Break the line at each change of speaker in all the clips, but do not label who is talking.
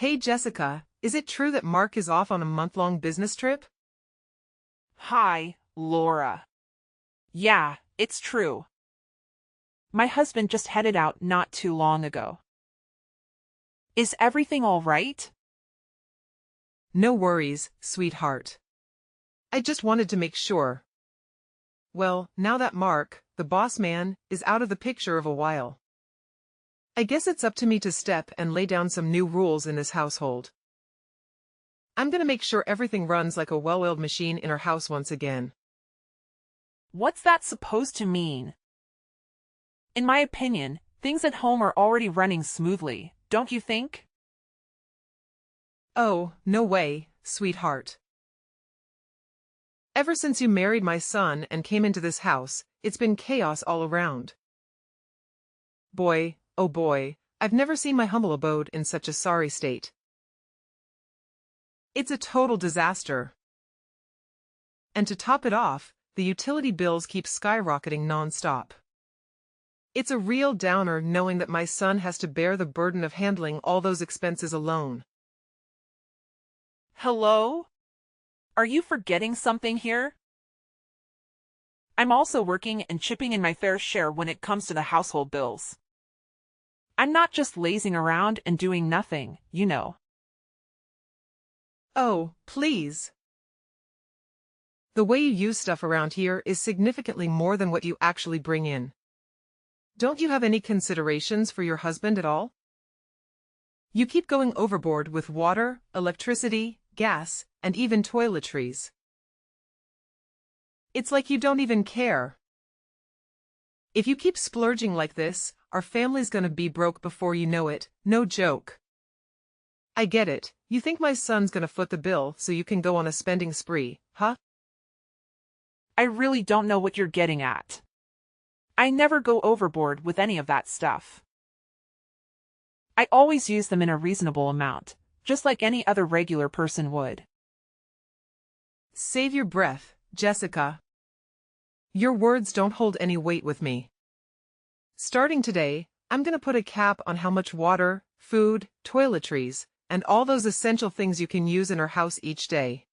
Hey Jessica, is it true that Mark is off on a month-long business trip?
Hi, Laura. Yeah, it's true. My husband just headed out not too long ago. Is everything all right?
No worries, sweetheart. I just wanted to make sure. Well, now that Mark, the boss man, is out of the picture of a while, I guess it's up to me to step and lay down some new rules in this household. I'm gonna make sure everything runs like a well-oiled machine in our house once again.
What's that supposed to mean? In my opinion, things at home are already running smoothly, don't you think?
Oh, no way, sweetheart. Ever since you married my son and came into this house, it's been chaos all around. Boy, oh boy, I've never seen my humble abode in such a sorry state. It's a total disaster. And to top it off, the utility bills keep skyrocketing non-stop. It's a real downer knowing that my son has to bear the burden of handling all those expenses alone.
Hello? Are you forgetting something here? I'm also working and chipping in my fair share when it comes to the household bills. I'm not just lazing around and doing nothing, you know.
Oh, please. The way you use stuff around here is significantly more than what you actually bring in. Don't you have any considerations for your husband at all? You keep going overboard with water, electricity, gas, and even toiletries. It's like you don't even care. If you keep splurging like this, our family's gonna be broke before you know it, no joke. I get it, you think my son's gonna foot the bill so you can go on a spending spree, huh?
I really don't know what you're getting at. I never go overboard with any of that stuff. I always use them in a reasonable amount, just like any other regular person would.
Save your breath, Jessica. Your words don't hold any weight with me. Starting today, I'm gonna put a cap on how much water, food, toiletries, and all those essential things you can use in our house each day.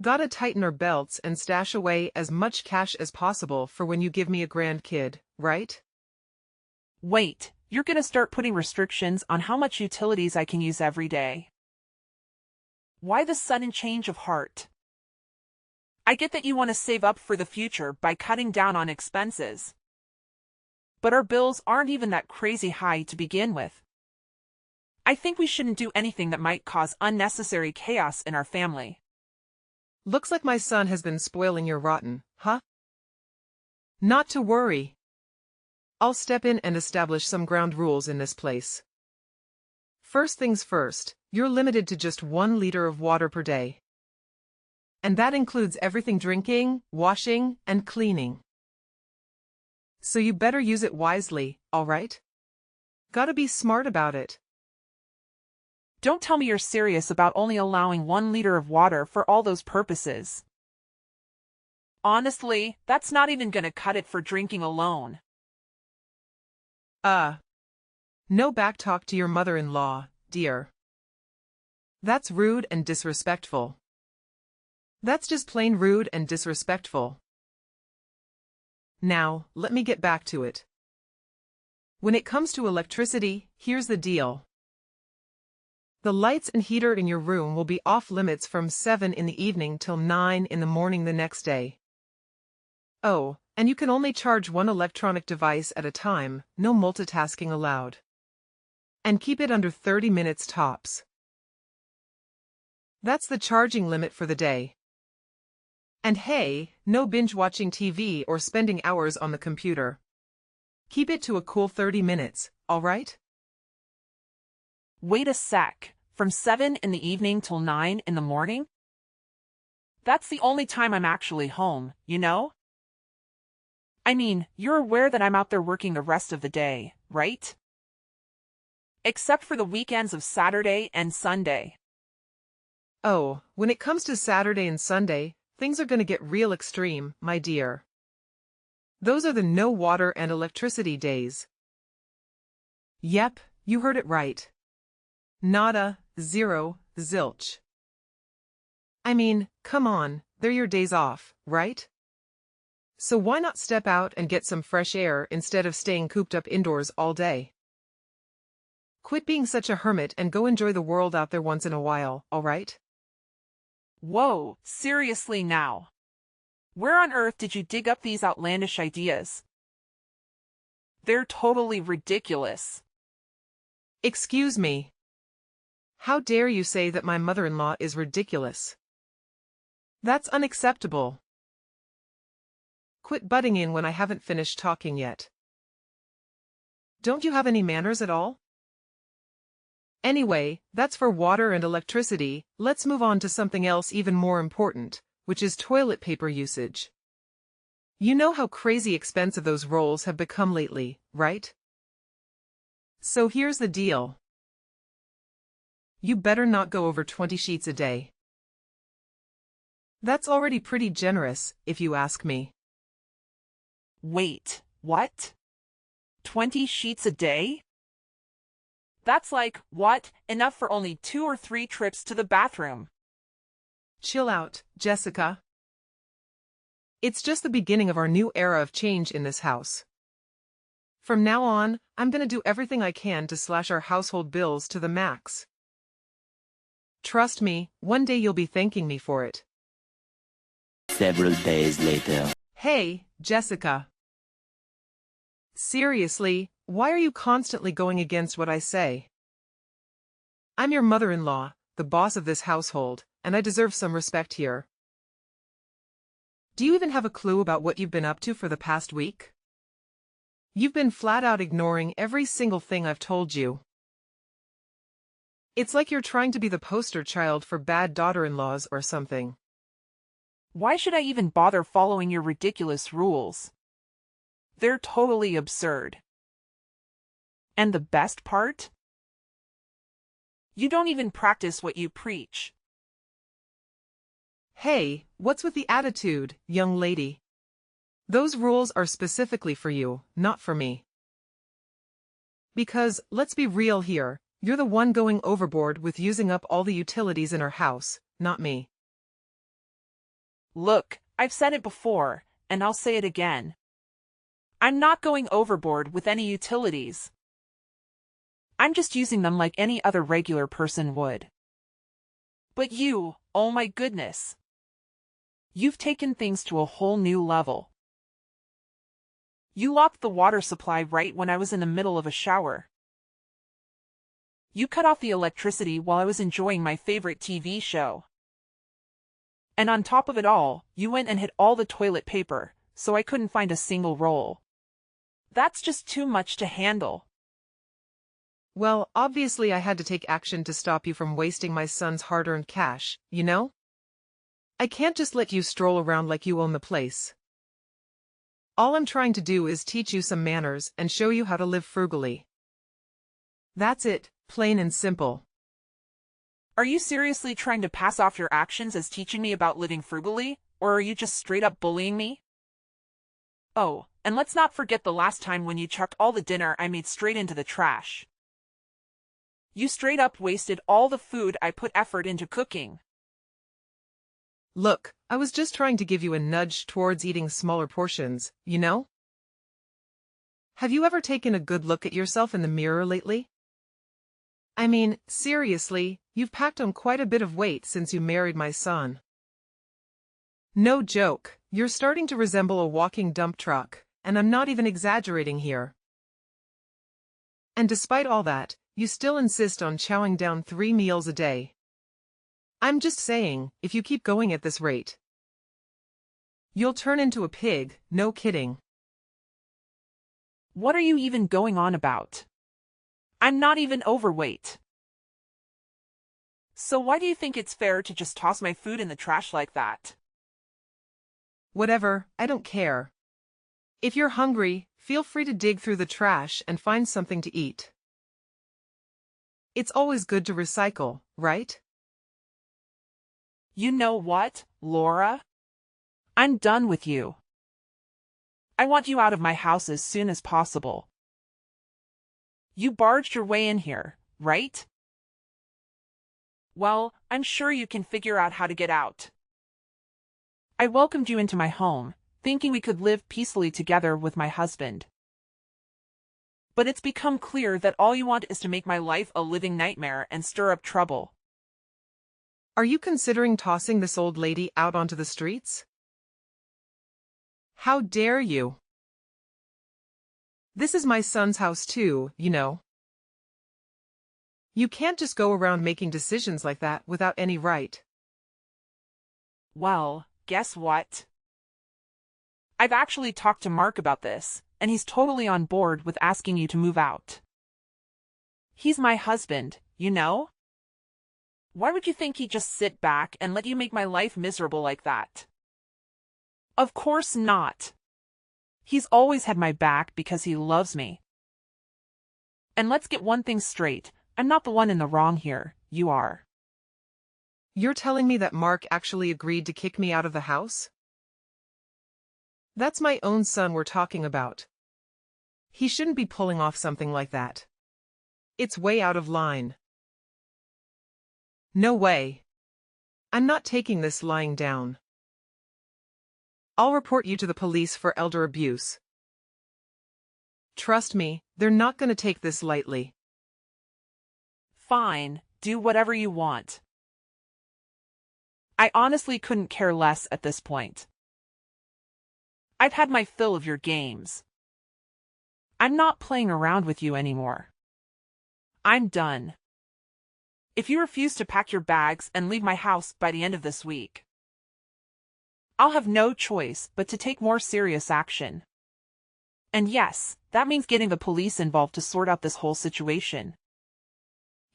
Gotta tighten our belts and stash away as much cash as possible for when you give me a grandkid, right?
Wait, you're gonna start putting restrictions on how much utilities I can use every day. Why the sudden change of heart? I get that you want to save up for the future by cutting down on expenses. But our bills aren't even that crazy high to begin with. I think we shouldn't do anything that might cause unnecessary chaos in our family.
Looks like my son has been spoiling your rotten, huh? Not to worry. I'll step in and establish some ground rules in this place. First things first, you're limited to just 1 liter of water per day. And that includes everything drinking, washing, and cleaning. So you better use it wisely, alright? Gotta be smart about it.
Don't tell me you're serious about only allowing 1 liter of water for all those purposes. Honestly, that's not even gonna cut it for drinking alone.
No backtalk to your mother-in-law, dear. That's rude and disrespectful. That's just plain rude and disrespectful. Now, let me get back to it. When it comes to electricity, here's the deal. The lights and heater in your room will be off limits from 7 in the evening till 9 in the morning the next day. Oh, and you can only charge one electronic device at a time, no multitasking allowed. And keep it under 30 minutes tops. That's the charging limit for the day. And hey, no binge-watching TV or spending hours on the computer. Keep it to a cool 30 minutes, alright?
Wait a sec, from 7 in the evening till 9 in the morning? That's the only time I'm actually home, you know? I mean, you're aware that I'm out there working the rest of the day, right? Except for the weekends of Saturday and Sunday.
Oh, when it comes to Saturday and Sunday, things are gonna get real extreme, my dear. Those are the no water and electricity days. Yep, you heard it right. Nada, zero, zilch. I mean, come on, they're your days off, right? So why not step out and get some fresh air instead of staying cooped up indoors all day? Quit being such a hermit and go enjoy the world out there once in a while, alright?
Whoa, seriously now. Where on earth did you dig up these outlandish ideas? They're totally ridiculous.
Excuse me. How dare you say that my mother-in-law is ridiculous? That's unacceptable. Quit butting in when I haven't finished talking yet. Don't you have any manners at all? Anyway, that's for water and electricity. Let's move on to something else even more important, which is toilet paper usage. You know how crazy expensive those rolls have become lately, right? So here's the deal. You better not go over 20 sheets a day. That's already pretty generous, if you ask me.
Wait, what? 20 sheets a day? That's like, what, enough for only 2 or 3 trips to the bathroom.
Chill out, Jessica. It's just the beginning of our new era of change in this house. From now on, I'm gonna do everything I can to slash our household bills to the max. Trust me, one day you'll be thanking me for it.
Several days later.
Hey, Jessica. Seriously, why are you constantly going against what I say? I'm your mother-in-law, the boss of this household, and I deserve some respect here. Do you even have a clue about what you've been up to for the past week? You've been flat out ignoring every single thing I've told you. It's like you're trying to be the poster child for bad daughter-in-laws or something.
Why should I even bother following your ridiculous rules? They're totally absurd. And the best part? You don't even practice what you preach.
Hey, what's with the attitude, young lady? Those rules are specifically for you, not for me. Because, let's be real here, you're the one going overboard with using up all the utilities in our house, not me.
Look, I've said it before, and I'll say it again. I'm not going overboard with any utilities. I'm just using them like any other regular person would. But you, oh my goodness. You've taken things to a whole new level. You locked the water supply right when I was in the middle of a shower. You cut off the electricity while I was enjoying my favorite TV show. And on top of it all, you went and hid all the toilet paper, so I couldn't find a single roll. That's just too much to handle.
Well, obviously I had to take action to stop you from wasting my son's hard-earned cash, you know? I can't just let you stroll around like you own the place. All I'm trying to do is teach you some manners and show you how to live frugally. That's it, plain and simple.
Are you seriously trying to pass off your actions as teaching me about living frugally, or are you just straight up bullying me? Oh, and let's not forget the last time when you chucked all the dinner I made straight into the trash. You straight up wasted all the food I put effort into cooking.
Look, I was just trying to give you a nudge towards eating smaller portions, you know? Have you ever taken a good look at yourself in the mirror lately? I mean, seriously, you've packed on quite a bit of weight since you married my son. No joke, you're starting to resemble a walking dump truck, and I'm not even exaggerating here. And despite all that, you still insist on chowing down 3 meals a day. I'm just saying, if you keep going at this rate, you'll turn into a pig, no kidding.
What are you even going on about? I'm not even overweight. So why do you think it's fair to just toss my food in the trash like that?
Whatever, I don't care. If you're hungry, feel free to dig through the trash and find something to eat. It's always good to recycle, right?
You know what, Laura? I'm done with you. I want you out of my house as soon as possible. You barged your way in here, right? Well, I'm sure you can figure out how to get out. I welcomed you into my home, thinking we could live peacefully together with my husband. But it's become clear that all you want is to make my life a living nightmare and stir up trouble.
Are you considering tossing this old lady out onto the streets? How dare you? This is my son's house too, you know. You can't just go around making decisions like that without any right.
Well, guess what? I've actually talked to Mark about this, and he's totally on board with asking you to move out. He's my husband, you know? Why would you think he'd just sit back and let you make my life miserable like that? Of course not. He's always had my back because he loves me. And let's get one thing straight, I'm not the one in the wrong here, you are.
You're telling me that Mark actually agreed to kick me out of the house? That's my own son we're talking about. He shouldn't be pulling off something like that. It's way out of line. No way. I'm not taking this lying down. I'll report you to the police for elder abuse. Trust me, they're not going to take this lightly.
Fine, do whatever you want. I honestly couldn't care less at this point. I've had my fill of your games. I'm not playing around with you anymore. I'm done. If you refuse to pack your bags and leave my house by the end of this week, I'll have no choice but to take more serious action. And yes, that means getting the police involved to sort out this whole situation.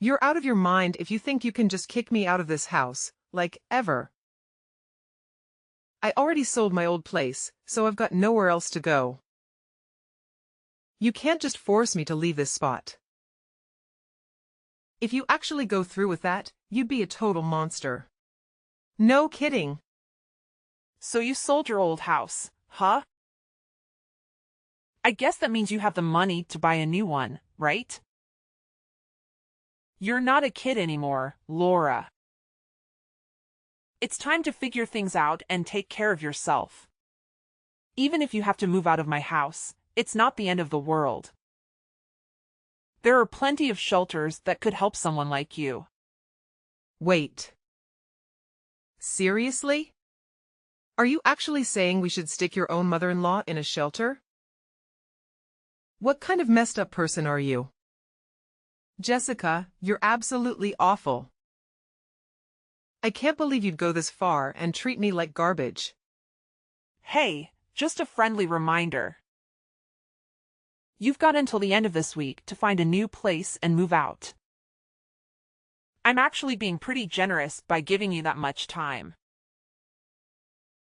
You're out of your mind if you think you can just kick me out of this house, like, ever. I already sold my old place, so I've got nowhere else to go. You can't just force me to leave this spot. If you actually go through with that, you'd be a total monster. No kidding.
So you sold your old house, huh? I guess that means you have the money to buy a new one, right? You're not a kid anymore, Laura. It's time to figure things out and take care of yourself. Even if you have to move out of my house, it's not the end of the world. There are plenty of shelters that could help someone like you.
Wait. Seriously? Are you actually saying we should stick your own mother-in-law in a shelter? What kind of messed up person are you? Jessica, you're absolutely awful. I can't believe you'd go this far and treat me like garbage.
Hey, just a friendly reminder. You've got until the end of this week to find a new place and move out. I'm actually being pretty generous by giving you that much time.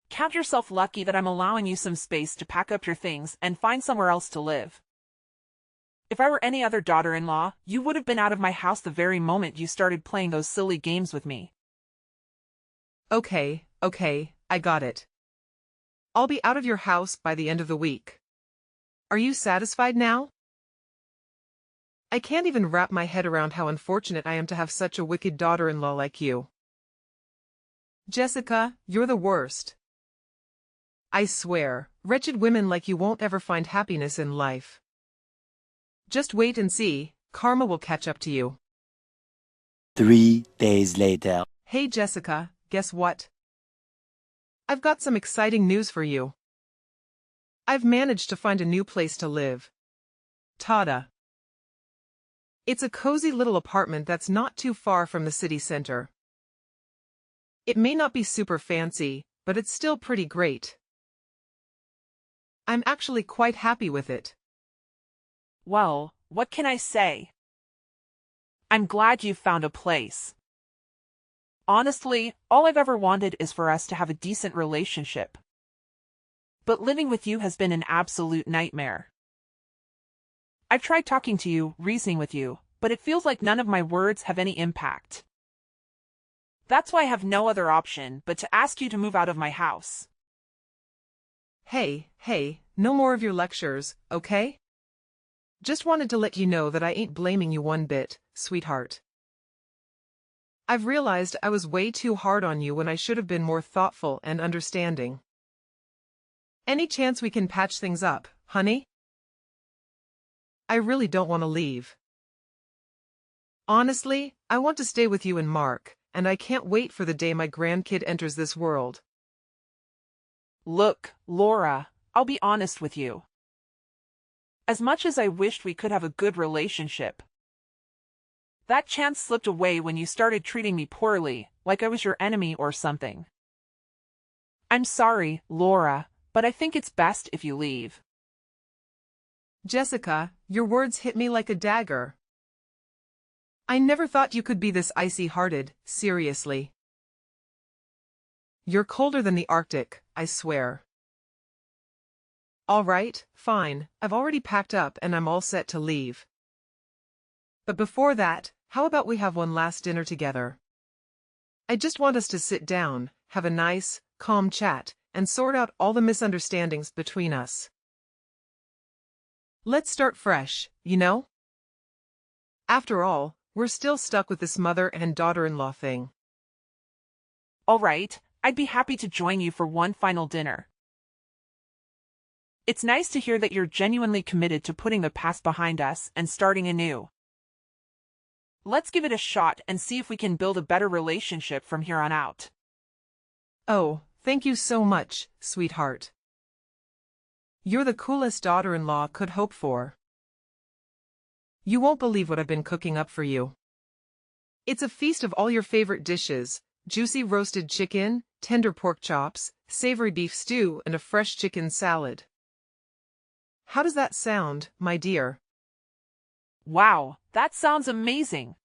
Count yourself lucky that I'm allowing you some space to pack up your things and find somewhere else to live. If I were any other daughter-in-law, you would have been out of my house the very moment you started playing those silly games with me.
Okay, I got it. I'll be out of your house by the end of the week. Are you satisfied now? I can't even wrap my head around how unfortunate I am to have such a wicked daughter-in-law like you. Jessica, you're the worst. I swear, wretched women like you won't ever find happiness in life. Just wait and see, karma will catch up to you.
3 days later.
Hey Jessica, guess what? I've got some exciting news for you. I've managed to find a new place to live. Tada. It's a cozy little apartment that's not too far from the city center. It may not be super fancy, but it's still pretty great. I'm actually quite happy with it.
Well, what can I say? I'm glad you've found a place. Honestly, all I've ever wanted is for us to have a decent relationship. But living with you has been an absolute nightmare. I've tried talking to you, reasoning with you, but it feels like none of my words have any impact. That's why I have no other option but to ask you to move out of my house.
Hey, no more of your lectures, okay? Just wanted to let you know that I ain't blaming you one bit, sweetheart. I've realized I was way too hard on you when I should have been more thoughtful and understanding. Any chance we can patch things up, honey? I really don't want to leave. Honestly, I want to stay with you and Mark, and I can't wait for the day my grandkid enters this world.
Look, Laura, I'll be honest with you. As much as I wished we could have a good relationship, that chance slipped away when you started treating me poorly, like I was your enemy or something. I'm sorry, Laura, but I think it's best if you leave.
Jessica, your words hit me like a dagger. I never thought you could be this icy-hearted, seriously. You're colder than the Arctic, I swear. All right, fine, I've already packed up and I'm all set to leave. But before that, how about we have one last dinner together? I just want us to sit down, have a nice, calm chat, and sort out all the misunderstandings between us. Let's start fresh, you know? After all, we're still stuck with this mother and daughter-in-law thing.
All right, I'd be happy to join you for one final dinner. It's nice to hear that you're genuinely committed to putting the past behind us and starting anew. Let's give it a shot and see if we can build a better relationship from here on out.
Oh, thank you so much, sweetheart. You're the coolest daughter-in-law could hope for. You won't believe what I've been cooking up for you. It's a feast of all your favorite dishes: juicy roasted chicken, tender pork chops, savory beef stew, and a fresh chicken salad. How does that sound, my dear?
Wow, that sounds amazing.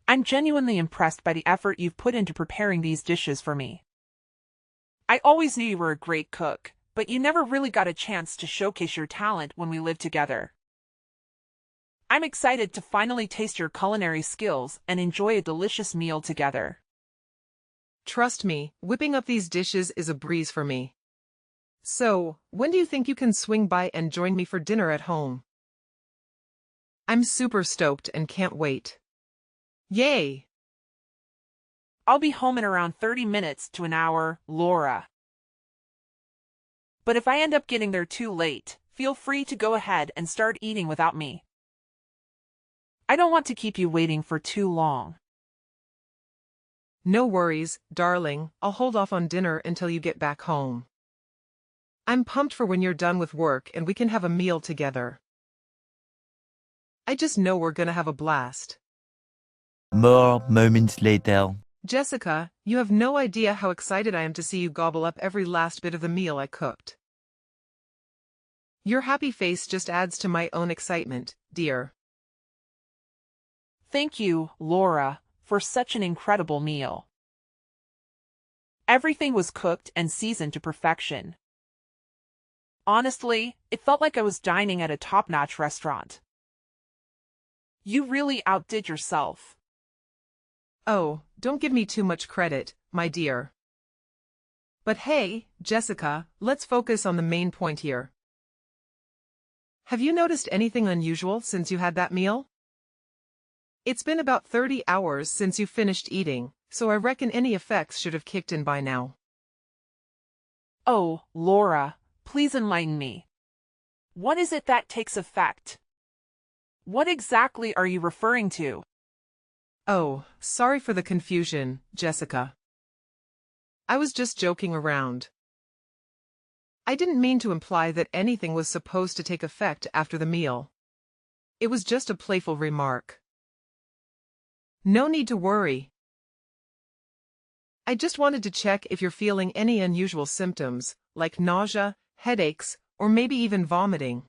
I'm genuinely impressed by the effort you've put into preparing these dishes for me. I always knew you were a great cook, but you never really got a chance to showcase your talent when we lived together. I'm excited to finally taste your culinary skills and enjoy a delicious meal together.
Trust me, whipping up these dishes is a breeze for me. So, when do you think you can swing by and join me for dinner at home? I'm super stoked and can't wait. Yay!
I'll be home in around 30 minutes to an hour, Laura. But if I end up getting there too late, feel free to go ahead and start eating without me. I don't want to keep you waiting for too long.
No worries, darling, I'll hold off on dinner until you get back home. I'm pumped for when you're done with work and we can have a meal together. I just know we're gonna have a blast.
More moments later.
Jessica, you have no idea how excited I am to see you gobble up every last bit of the meal I cooked. Your happy face just adds to my own excitement, dear.
Thank you, Laura, for such an incredible meal. Everything was cooked and seasoned to perfection. Honestly, it felt like I was dining at a top-notch restaurant. You really outdid yourself.
Oh, don't give me too much credit, my dear. But hey, Jessica, let's focus on the main point here. Have you noticed anything unusual since you had that meal? It's been about 30 hours since you finished eating, so I reckon any effects should have kicked in by now.
Oh, Laura, please enlighten me. What is it that takes effect? What exactly are you referring to?
Oh, sorry for the confusion, Jessica. I was just joking around. I didn't mean to imply that anything was supposed to take effect after the meal. It was just a playful remark. No need to worry. I just wanted to check if you're feeling any unusual symptoms, like nausea, headaches, or maybe even vomiting.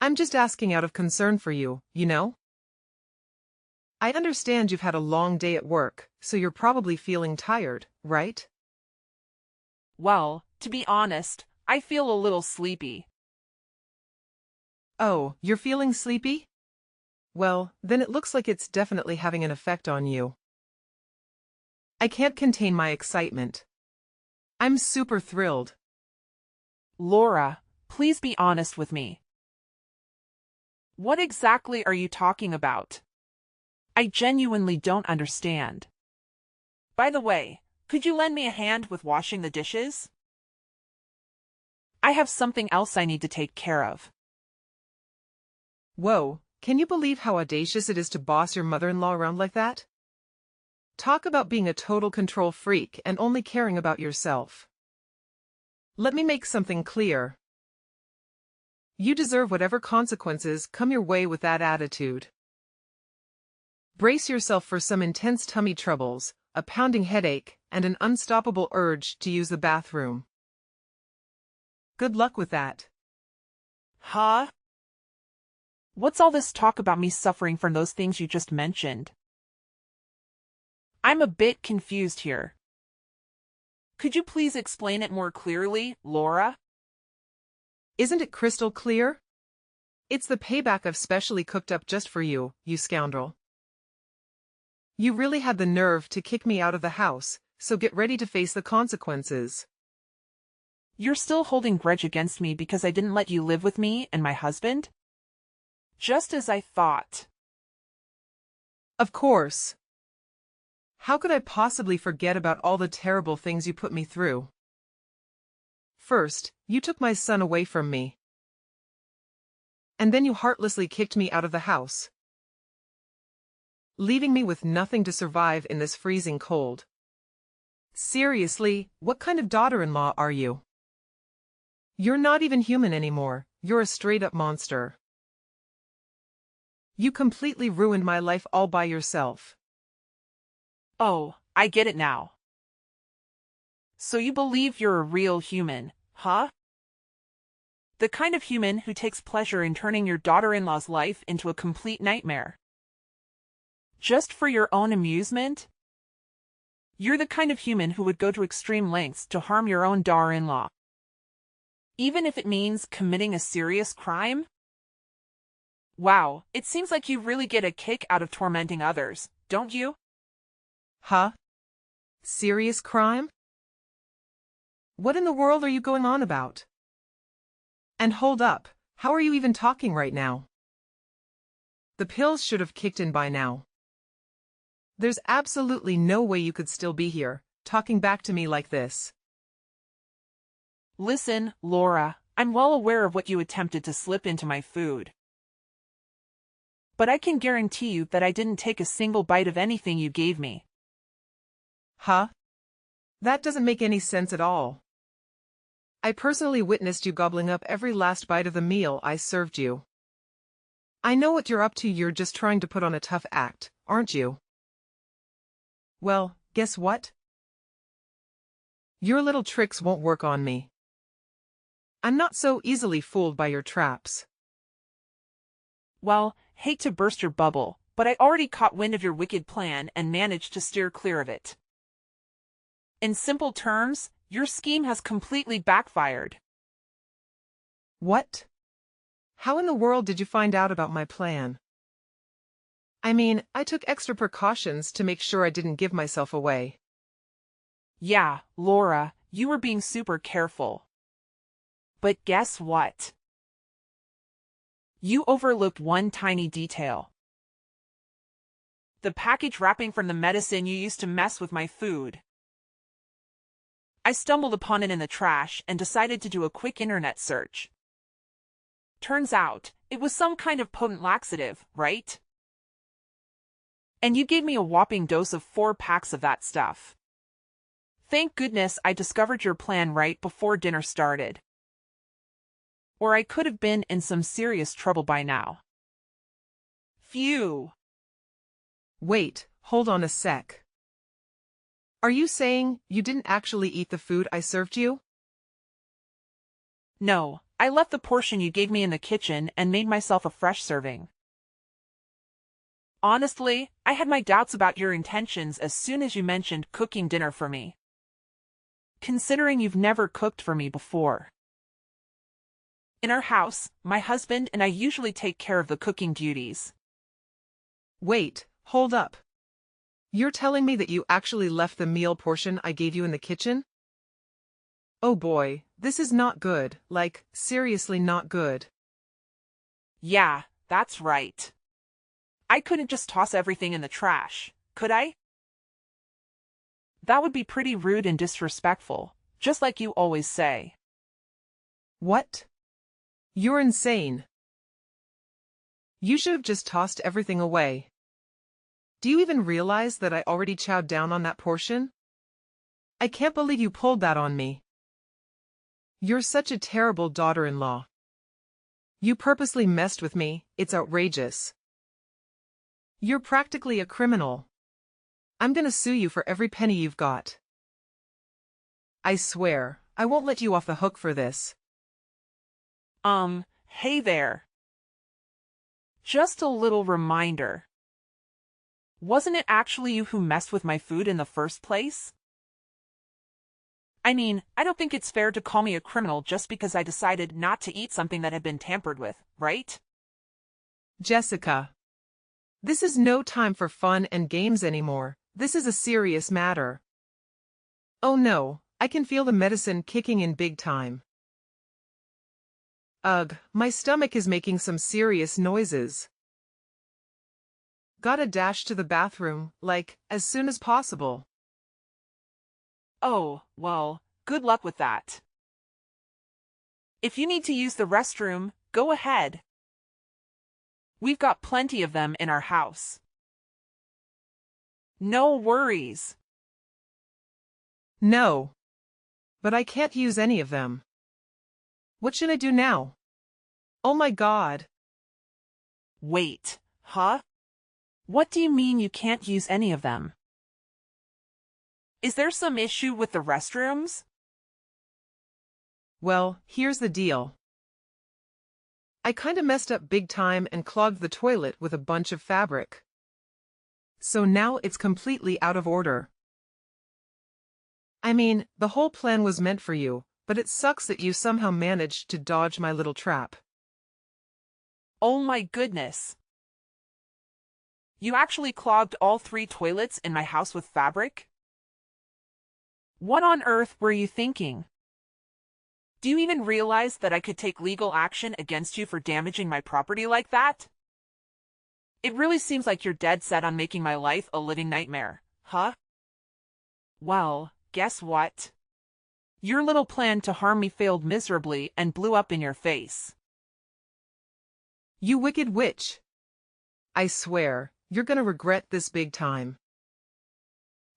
I'm just asking out of concern for you, you know? I understand you've had a long day at work, so you're probably feeling tired, right?
Well, to be honest, I feel a little sleepy.
Oh, you're feeling sleepy? Well, then it looks like it's definitely having an effect on you. I can't contain my excitement. I'm super thrilled.
Laura, please be honest with me. What exactly are you talking about? I genuinely don't understand. By the way, could you lend me a hand with washing the dishes? I have something else I need to take care of.
Whoa, can you believe how audacious it is to boss your mother-in-law around like that? Talk about being a total control freak and only caring about yourself. Let me make something clear. You deserve whatever consequences come your way with that attitude. Brace yourself for some intense tummy troubles, a pounding headache, and an unstoppable urge to use the bathroom. Good luck with that.
Huh? What's all this talk about me suffering from those things you just mentioned? I'm a bit confused here. Could you please explain it more clearly, Laura?
Isn't it crystal clear? It's the payback I've specially cooked up just for you, you scoundrel. You really had the nerve to kick me out of the house, so get ready to face the consequences.
You're still holding grudge against me because I didn't let you live with me and my husband? Just as I thought.
Of course. How could I possibly forget about all the terrible things you put me through? First, you took my son away from me. And then you heartlessly kicked me out of the house, leaving me with nothing to survive in this freezing cold. Seriously, what kind of daughter-in-law are you? You're not even human anymore, you're a straight-up monster. You completely ruined my life all by yourself.
Oh, I get it now. So you believe you're a real human, huh? The kind of human who takes pleasure in turning your daughter-in-law's life into a complete nightmare. Just for your own amusement? You're the kind of human who would go to extreme lengths to harm your own daughter-in-law. Even if it means committing a serious crime? Wow, it seems like you really get a kick out of tormenting others, don't you?
Huh? Serious crime? What in the world are you going on about? And hold up, how are you even talking right now? The pills should have kicked in by now. There's absolutely no way you could still be here, talking back to me like this.
Listen, Laura, I'm well aware of what you attempted to slip into my food. But I can guarantee you that I didn't take a single bite of anything you gave me.
Huh? That doesn't make any sense at all. I personally witnessed you gobbling up every last bite of the meal I served you. I know what you're up to, you're just trying to put on a tough act, aren't you? Well, guess what? Your little tricks won't work on me. I'm not so easily fooled by your traps.
Well, hate to burst your bubble, but I already caught wind of your wicked plan and managed to steer clear of it. In simple terms, your scheme has completely backfired.
What? How in the world did you find out about my plan? I mean, I took extra precautions to make sure I didn't give myself away.
Yeah, Laura, you were being super careful. But guess what? You overlooked one tiny detail. The package wrapping from the medicine you used to mess with my food. I stumbled upon it in the trash and decided to do a quick internet search. Turns out, it was some kind of potent laxative, right? And you gave me a whopping dose of 4 packs of that stuff. Thank goodness I discovered your plan right before dinner started. Or I could have been in some serious trouble by now. Phew.
Wait, hold on a sec. Are you saying you didn't actually eat the food I served you?
No, I left the portion you gave me in the kitchen and made myself a fresh serving. Honestly, I had my doubts about your intentions as soon as you mentioned cooking dinner for me. Considering you've never cooked for me before. In our house, my husband and I usually take care of the cooking duties.
Wait, hold up. You're telling me that you actually left the meal portion I gave you in the kitchen? Oh boy, this is not good, like, seriously not good.
Yeah, that's right. I couldn't just toss everything in the trash, could I? That would be pretty rude and disrespectful, just like you always say.
What? You're insane. You should have just tossed everything away. Do you even realize that I already chowed down on that portion? I can't believe you pulled that on me. You're such a terrible daughter-in-law. You purposely messed with me, it's outrageous. You're practically a criminal. I'm gonna sue you for every penny you've got. I swear, I won't let you off the hook for this.
Hey there. Just a little reminder. Wasn't it actually you who messed with my food in the first place? I mean, I don't think it's fair to call me a criminal just because I decided not to eat something that had been tampered with, right?
Jessica. This is no time for fun and games anymore. This is a serious matter. Oh no, I can feel the medicine kicking in big time. Ugh, my stomach is making some serious noises. Gotta dash to the bathroom, like, as soon as possible.
Oh, well, good luck with that. If you need to use the restroom, go ahead. We've got plenty of them in our house. No worries.
No. But I can't use any of them. What should I do now? Oh my God.
Wait, huh? What do you mean you can't use any of them? Is there some issue with the restrooms?
Well, here's the deal. I kinda messed up big time and clogged the toilet with a bunch of fabric. So now it's completely out of order. I mean, the whole plan was meant for you, but it sucks that you somehow managed to dodge my little trap.
Oh my goodness. You actually clogged all 3 toilets in my house with fabric? What on earth were you thinking? Do you even realize that I could take legal action against you for damaging my property like that? It really seems like you're dead set on making my life a living nightmare, huh? Well, guess what? Your little plan to harm me failed miserably and blew up in your face.
You wicked witch. I swear, you're gonna regret this big time.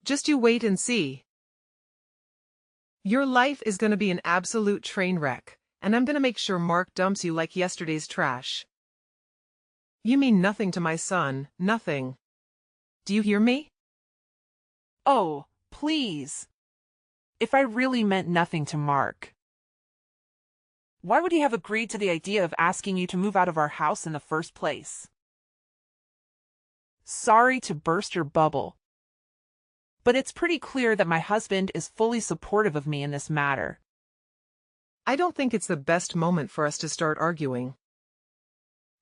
Just you wait and see. Your life is gonna be an absolute train wreck, and I'm gonna make sure Mark dumps you like yesterday's trash. You mean nothing to my son, nothing. Do you hear me?
Oh, please. If I really meant nothing to Mark, why would he have agreed to the idea of asking you to move out of our house in the first place? Sorry to burst your bubble, but it's pretty clear that my husband is fully supportive of me in this matter.
I don't think it's the best moment for us to start arguing.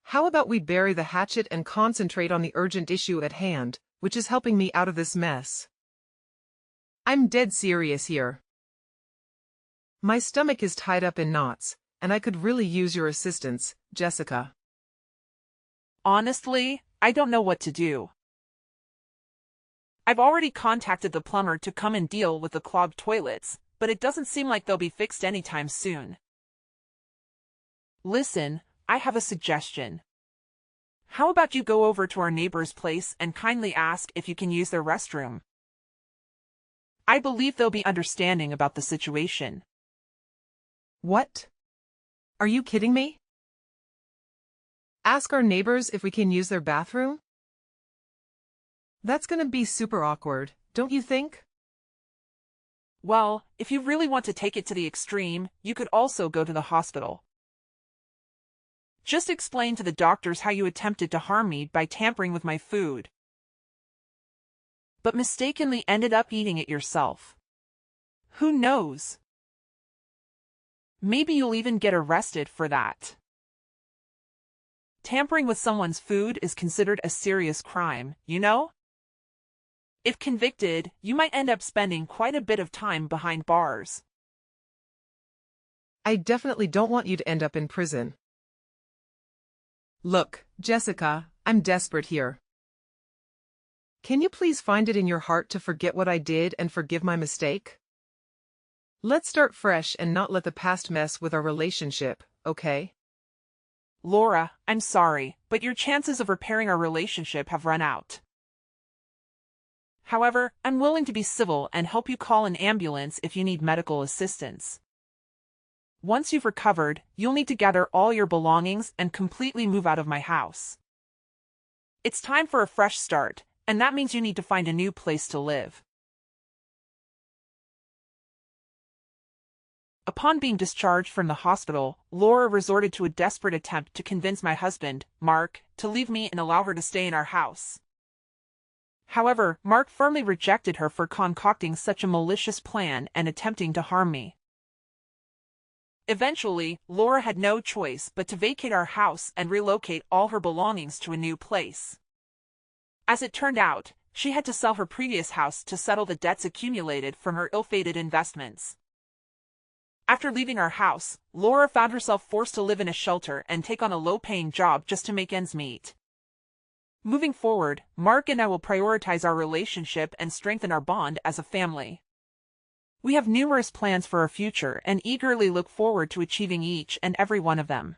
How about we bury the hatchet and concentrate on the urgent issue at hand, which is helping me out of this mess? I'm dead serious here. My stomach is tied up in knots, and I could really use your assistance, Jessica.
Honestly, I don't know what to do. I've already contacted the plumber to come and deal with the clogged toilets, but it doesn't seem like they'll be fixed anytime soon. Listen, I have a suggestion. How about you go over to our neighbor's place and kindly ask if you can use their restroom? I believe they'll be understanding about the situation.
What? Are you kidding me? Ask our neighbors if we can use their bathroom? That's gonna be super awkward, don't you think?
Well, if you really want to take it to the extreme, you could also go to the hospital. Just explain to the doctors how you attempted to harm me by tampering with my food, but mistakenly ended up eating it yourself. Who knows? Maybe you'll even get arrested for that. Tampering with someone's food is considered a serious crime, you know? If convicted, you might end up spending quite a bit of time behind bars.
I definitely don't want you to end up in prison. Look, Jessica, I'm desperate here. Can you please find it in your heart to forget what I did and forgive my mistake? Let's start fresh and not let the past mess with our relationship, okay?
Laura, I'm sorry, but your chances of repairing our relationship have run out. However, I'm willing to be civil and help you call an ambulance if you need medical assistance. Once you've recovered, you'll need to gather all your belongings and completely move out of my house. It's time for a fresh start, and that means you need to find a new place to live. Upon being discharged from the hospital, Laura resorted to a desperate attempt to convince my husband, Mark, to leave me and allow her to stay in our house. However, Mark firmly rejected her for concocting such a malicious plan and attempting to harm me. Eventually, Laura had no choice but to vacate our house and relocate all her belongings to a new place. As it turned out, she had to sell her previous house to settle the debts accumulated from her ill-fated investments. After leaving our house, Laura found herself forced to live in a shelter and take on a low-paying job just to make ends meet. Moving forward, Mark and I will prioritize our relationship and strengthen our bond as a family. We have numerous plans for our future and eagerly look forward to achieving each and every one of them.